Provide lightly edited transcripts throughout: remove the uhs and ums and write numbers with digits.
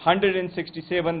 167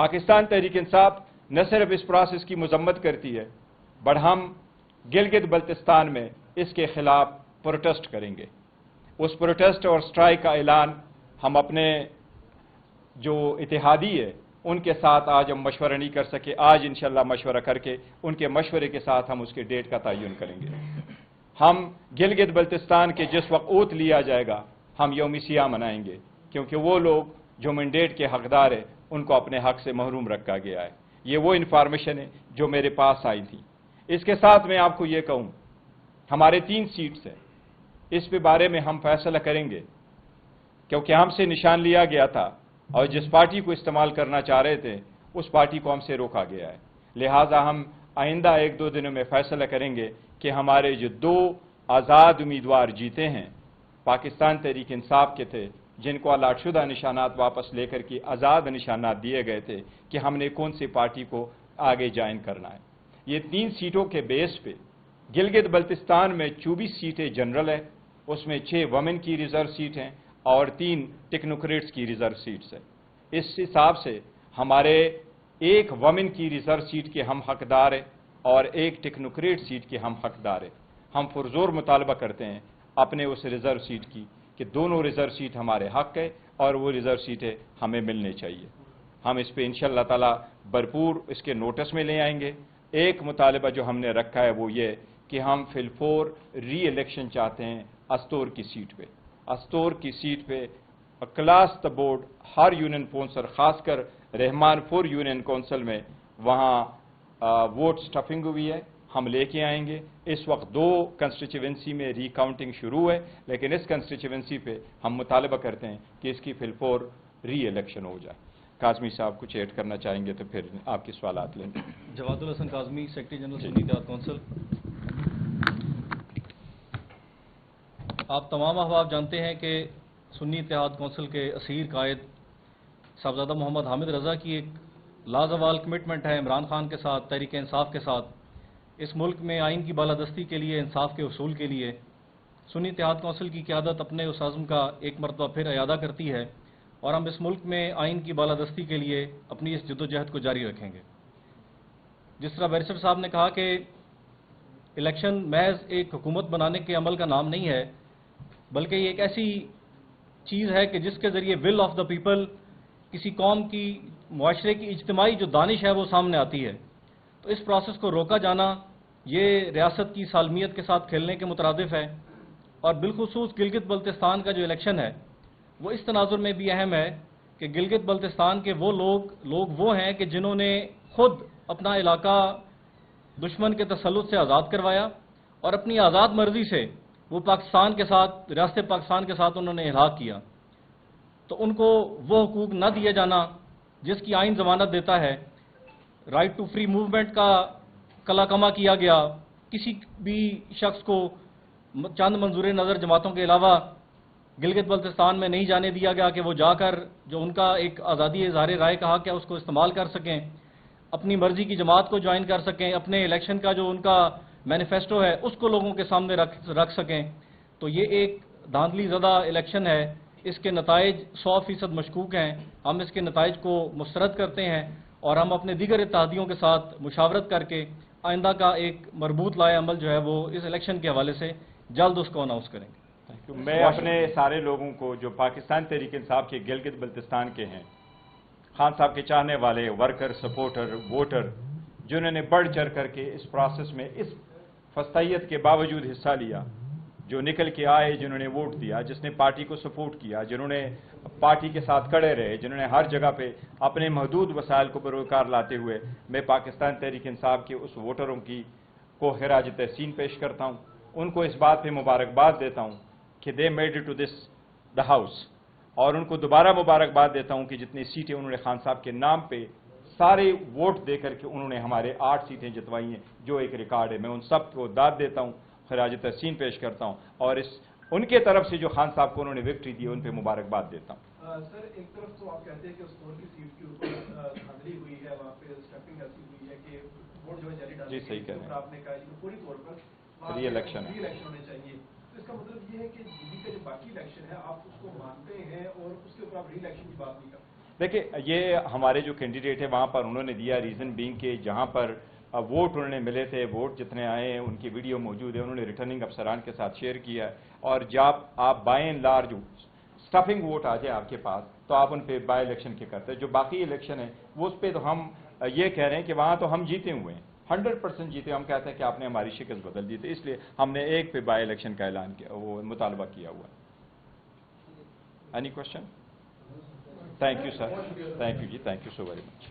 پاکستان تحریک انصاف نہ صرف اس پروسیس کی مذمت کرتی ہے بٹ ہم گلگت بلتستان میں اس کے خلاف پروٹیسٹ کریں گے. اس پروٹیسٹ اور سٹرائک کا اعلان ہم اپنے جو اتحادی ہے ان کے ساتھ آج ہم مشورہ نہیں کر سکے. آج انشاءاللہ مشورہ کر کے ان کے مشورے کے ساتھ ہم اس کے ڈیٹ کا تعین کریں گے. ہم گلگت بلتستان کے جس وقت اوت لیا جائے گا ہم یوم سیاہ منائیں گے، کیونکہ وہ لوگ جو مینڈیٹ کے حقدار ہیں ان کو اپنے حق سے محروم رکھا گیا ہے. یہ وہ انفارمیشن ہے جو میرے پاس آئی تھی. اس کے ساتھ میں آپ کو یہ کہوں، ہمارے 3 سیٹس ہیں، اس پہ بارے میں ہم فیصلہ کریں گے، کیونکہ ہم سے نشان لیا گیا تھا اور جس پارٹی کو استعمال کرنا چاہ رہے تھے اس پارٹی کو ہم سے روکا گیا ہے. لہٰذا ہم آئندہ 1-2 دنوں میں فیصلہ کریں گے کہ ہمارے جو 2 آزاد امیدوار جیتے ہیں پاکستان تحریک انصاف کے تھے، جن کو الاٹ شدہ نشانات واپس لے کر کے آزاد نشانات دیے گئے تھے، کہ ہم نے کون سی پارٹی کو آگے جوائن کرنا ہے. یہ 3 سیٹوں کے بیس پہ گلگت بلتستان میں 24 سیٹیں جنرل ہے، اس میں 6 وومن کی ریزرو سیٹ ہیں اور 3 ٹیکنوکریٹس کی ریزرو سیٹس ہیں. اس حساب سے ہمارے 1 وومن کی ریزرو سیٹ کے ہم حقدار ہیں اور 1 ٹیکنوکریٹ سیٹ کے ہم حقدار ہیں. ہم پرزور مطالبہ کرتے ہیں اپنے اس ریزرو سیٹ کی کہ دونوں ریزرو سیٹ ہمارے حق ہے اور وہ ریزرو سیٹیں ہمیں ملنے چاہیے. ہم اس پہ انشاءاللہ تعالی بھرپور اس کے نوٹس میں لے آئیں گے. ایک مطالبہ جو ہم نے رکھا ہے وہ یہ کہ ہم فی الفور ری الیکشن چاہتے ہیں استور کی سیٹ پہ. استور کی سیٹ پہ class the board Hare union council, خاص کر رحمان پور یونین کونسل میں وہاں ووٹ سٹفنگ ہوئی ہے، ہم لے کے آئیں گے. اس وقت 2 کنسٹیچوئنسی میں ری کاؤنٹنگ شروع ہے، لیکن اس کنسٹیچوئنسی پہ ہم مطالبہ کرتے ہیں کہ اس کی فی الفور ری الیکشن ہو جائے. قاسمی صاحب کچھ ایڈ کرنا چاہیں گے تو پھر آپ کے سوالات لیں گے. جواد الحسن قاسمی، سیکرٹری جنرل سنی اتحاد کونسل. آپ تمام احباب جانتے ہیں کہ سنی اتحاد کونسل کے اسیر قائد صاحبزادہ محمد حامد رضا کی ایک لازوال کمٹمنٹ ہے عمران خان کے ساتھ، تحریک انصاف کے ساتھ، اس ملک میں آئین کی بالادستی کے لیے، انصاف کے اصول کے لیے. سنی اتحاد کونسل کی قیادت اپنے اس عزم کا ایک مرتبہ پھر اعادہ کرتی ہے اور ہم اس ملک میں آئین کی بالادستی کے لیے اپنی اس جدوجہد کو جاری رکھیں گے. جس طرح بیرسٹر صاحب نے کہا کہ الیکشن محض ایک حکومت بنانے کے عمل کا نام نہیں ہے، بلکہ یہ ایک ایسی چیز ہے کہ جس کے ذریعے ول آف دا پیپل، کسی قوم کی، معاشرے کی اجتماعی جو دانش ہے وہ سامنے آتی ہے. تو اس پروسیس کو روکا جانا یہ ریاست کی سالمیت کے ساتھ کھیلنے کے مترادف ہے. اور بالخصوص گلگت بلتستان کا جو الیکشن ہے وہ اس تناظر میں بھی اہم ہے کہ گلگت بلتستان کے وہ لوگ وہ ہیں کہ جنہوں نے خود اپنا علاقہ دشمن کے تسلط سے آزاد کروایا اور اپنی آزاد مرضی سے وہ پاکستان کے ساتھ، ریاست پاکستان کے ساتھ انہوں نے الحاق کیا. تو ان کو وہ حقوق نہ دیے جانا جس کی آئین ضمانت دیتا ہے. رائٹ ٹو فری موومنٹ کا کلا کما کیا گیا، کسی بھی شخص کو چند منظور نظر جماعتوں کے علاوہ گلگت بلتستان میں نہیں جانے دیا گیا کہ وہ جا کر جو ان کا ایک آزادی اظہار رائے کا حق ہے اس کو استعمال کر سکیں، اپنی مرضی کی جماعت کو جوائن کر سکیں، اپنے الیکشن کا جو ان کا مینیفیسٹو ہے اس کو لوگوں کے سامنے رکھ سکیں. تو یہ ایک دھاندلی زدہ الیکشن ہے. اس کے نتائج 100% مشکوک ہیں. ہم اس کے نتائج کو مسترد کرتے ہیں اور ہم اپنے دیگر اتحادیوں کے ساتھ مشاورت کر کے آئندہ کا ایک مربوط لائے عمل جو ہے وہ اس الیکشن کے حوالے سے جلد اس کو اناؤنس کریں گے. میں اپنے سارے لوگوں کو جو پاکستان تحریک انصاف کے گلگت بلتستان کے ہیں، خان صاحب کے چاہنے والے، ورکر، سپورٹر، ووٹر، جنہوں نے بڑھ چڑھ کر کے اس پروسیس میں اس فستائیت کے باوجود حصہ لیا، جو نکل کے آئے، جنہوں نے ووٹ دیا، جس نے پارٹی کو سپورٹ کیا، جنہوں نے پارٹی کے ساتھ کھڑے رہے، جنہوں نے ہر جگہ پہ اپنے محدود وسائل کو بروکار لاتے ہوئے، میں پاکستان تحریک انصاف کے اس ووٹروں کو خراج تحسین پیش کرتا ہوں. ان کو اس بات پہ مبارکباد دیتا ہوں کہ they made it to this the house, اور ان کو دوبارہ مبارکباد دیتا ہوں کہ جتنی سیٹیں انہوں نے خان صاحب کے نام پہ سارے ووٹ دے کر کے انہوں نے ہمارے 8 سیٹیں جتوائی ہیں، جو ایک ریکارڈ ہے. میں ان سب کو داد دیتا ہوں، خراج تحسین پیش کرتا ہوں اور ان کے طرف سے جو خان صاحب کو انہوں نے وکٹری دی ان پہ مبارکباد دیتا ہوں. سر، ایک طرف تو آپ کہتے ہیں کہ استور کی سیٹ کے اوپر دھاندلی ہوئی ہے، وہاں پہ اسٹیمپنگ ایسی ہوئی ہے کہ ووٹ جو ہے جعلی ڈالے، جی صحیح کہہ رہے ہیں. آپ نے کہا کہ پوری طور پر ری الیکشن ہونے چاہیے. تو اس کا مطلب یہ ہے کہ دلی کا جو باقی الیکشن ہے آپ اس کو مانتے ہیں اور اس کے اوپر آپ ری الیکشن کی بات نہیں کرتے. دیکھیں یہ ہمارے جو کینڈیڈیٹ ہے وہاں پر انہوں نے دیا ریزن بینگ کہ جہاں پر ووٹ انہوں نے ملے تھے، ووٹ جتنے آئے ہیں ان کی ویڈیو موجود ہے، انہوں نے ریٹرننگ افسران کے ساتھ شیئر کیا ہے، اور جب آپ by and large stuffing vote آ جائے آپ کے پاس تو آپ ان پہ بائی الیکشن کے کرتے ہیں۔ جو باقی الیکشن ہے وہ اس پہ تو ہم یہ کہہ رہے ہیں کہ وہاں تو ہم جیتے ہوئے ہیں، 100% جیتے، ہم کہتے ہیں کہ آپ نے ہماری شکست بدل دی تھی، اس لیے ہم نے ایک پہ بائی الیکشن کا اعلان کیا، وہ مطالبہ کیا ہوا ہے۔ Any question? Thank you sir, thank you جی، thank you so very much.